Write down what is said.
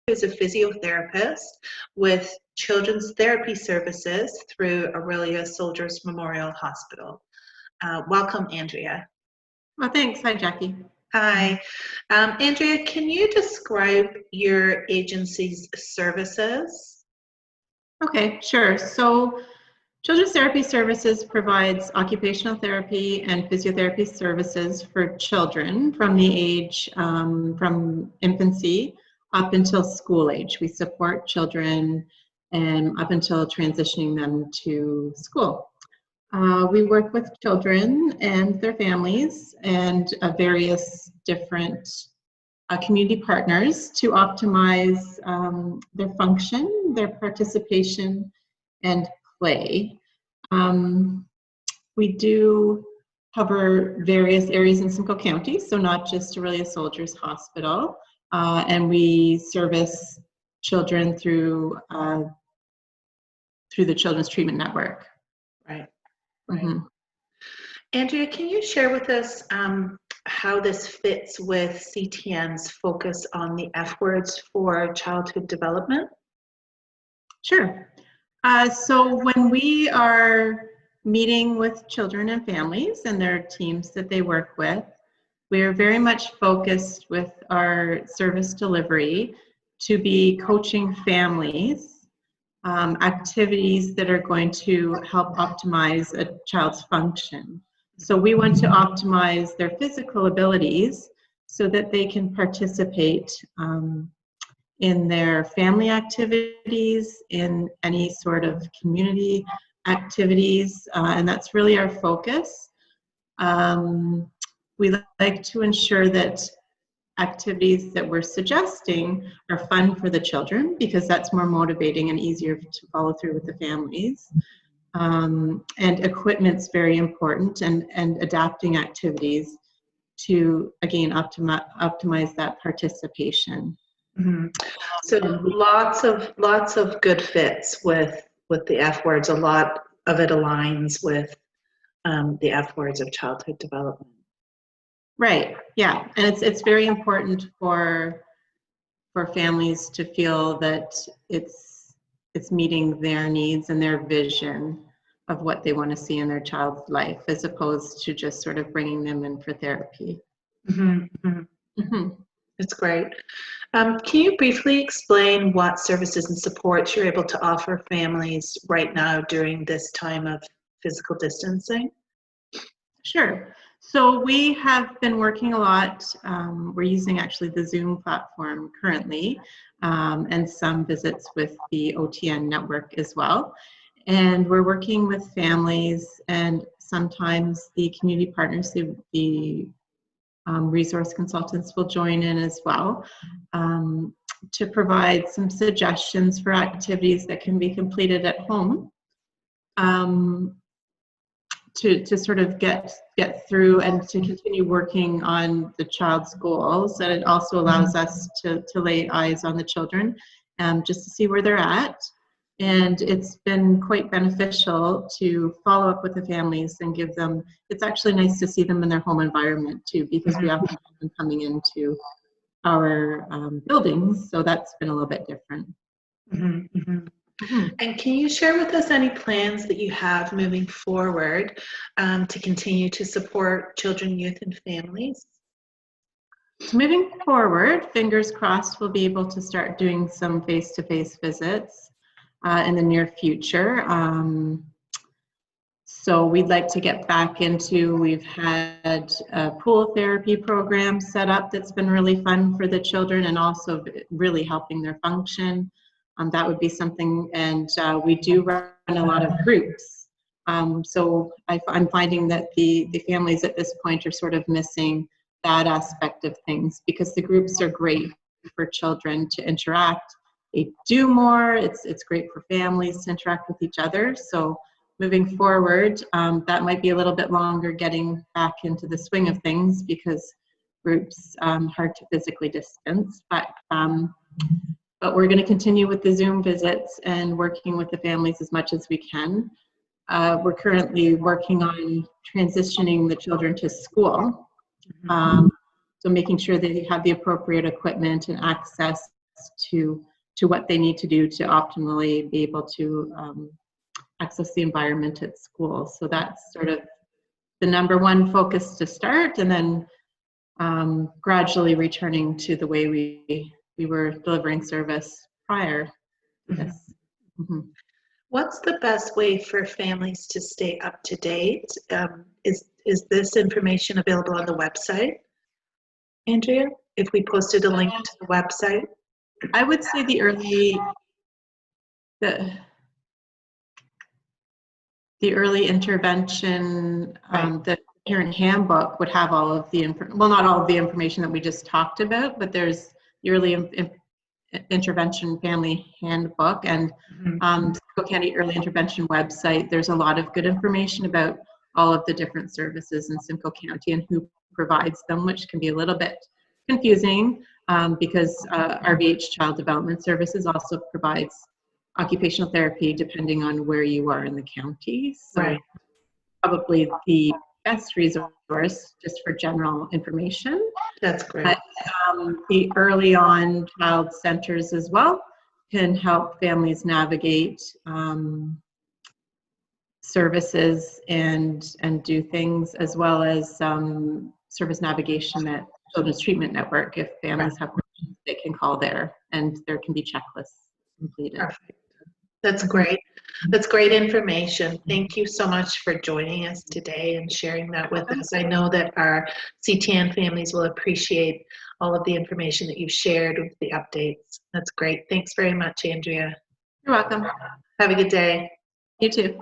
is a physiotherapist with children's therapy services through Orillia Soldiers Memorial Hospital. Welcome, Andrea. Well, thanks. Hi, Jackie. Hi. Andrea, can you describe your agency's services? Okay, sure. So Children's Therapy Services provides occupational therapy and physiotherapy services for children from the age from infancy up until school age. We support children and up until transitioning them to school. We work with children and their families and various different community partners to optimize their function, their participation, and play. We do cover various areas in Simcoe County, so not just Orillia Soldiers Hospital, and we service children through the Children's Treatment Network. Right. Mm-hmm. Andrea, can you share with us how this fits with CTN's focus on the F words for childhood development? Sure. So when we are meeting with children and families and their teams that they work with, we are very much focused with our service delivery to be coaching families activities that are going to help optimize a child's function. So we want to optimize their physical abilities so that they can participate in their family activities, in any sort of community activities, and that's really our focus. We like to ensure that activities that we're suggesting are fun for the children because that's more motivating and easier to follow through with the families. And equipment's very important, and adapting activities to, again, optimize that participation. Mm-hmm. So lots of good fits with the F words. A lot of it aligns with the F words of childhood development. Right. Yeah, and it's very important for families to feel that it's meeting their needs and their vision of what they want to see in their child's life, as opposed to just sort of bringing them in for therapy. Mm-hmm. Mm-hmm. Mm-hmm. That's great. Can you briefly explain what services and supports you're able to offer families right now during this time of physical distancing? Sure. So we have been working a lot. We're using actually the Zoom platform currently, and some visits with the OTN network as well. And we're working with families, and sometimes the community partners, the resource consultants will join in as well, to provide some suggestions for activities that can be completed at home, to sort of get through and to continue working on the child's goals. And it also allows us to lay eyes on the children, just to see where they're at. And it's been quite beneficial to follow up with the families and give them, it's actually nice to see them in their home environment too, because we often have them coming into our buildings, so that's been a little bit different. Mm-hmm, mm-hmm. Mm-hmm. And can you share with us any plans that you have moving forward to continue to support children, youth, and families? So moving forward, fingers crossed, we'll be able to start doing some face-to-face visits in the near future. So we'd like to get back into, we've had a pool therapy program set up that's been really fun for the children and also really helping their function. That would be something, and we do run a lot of groups. So I'm finding that the families at this point are sort of missing that aspect of things, because the groups are great for children to interact. They do more, it's great for families to interact with each other. So moving forward, that might be a little bit longer getting back into the swing of things, because groups hard to physically distance, but we're going to continue with the Zoom visits and working with the families as much as we can. We're currently working on transitioning the children to school. So making sure that they have the appropriate equipment and access to what they need to do to optimally be able to access the environment at school. So that's sort of the number one focus to start, and then gradually returning to the way we were delivering service prior to this. Mm-hmm. What's the best way for families to stay up to date? Is this information available on the website, Andrea? If we posted a link to the website? I would say the early intervention, the parent handbook would have all of the well, not all of the information that we just talked about, but there's the early intervention family handbook, and Simcoe County Early Intervention website. There's a lot of good information about all of the different services in Simcoe County and who provides them, which can be a little bit confusing because RVH Child Development Services also provides occupational therapy depending on where you are in the county. So probably the best resource just for general information. That's great. But, the early on child centers as well can help families navigate services and do things, as well as service navigation at Children's Treatment Network. If families have questions, they can call there, and there can be checklists completed. Perfect. That's great. That's great information. Thank you so much for joining us today and sharing that with us. I know that our CTN families will appreciate all of the information that you've shared with the updates. That's great. Thanks very much, Andrea. You're welcome. Have a good day. You too.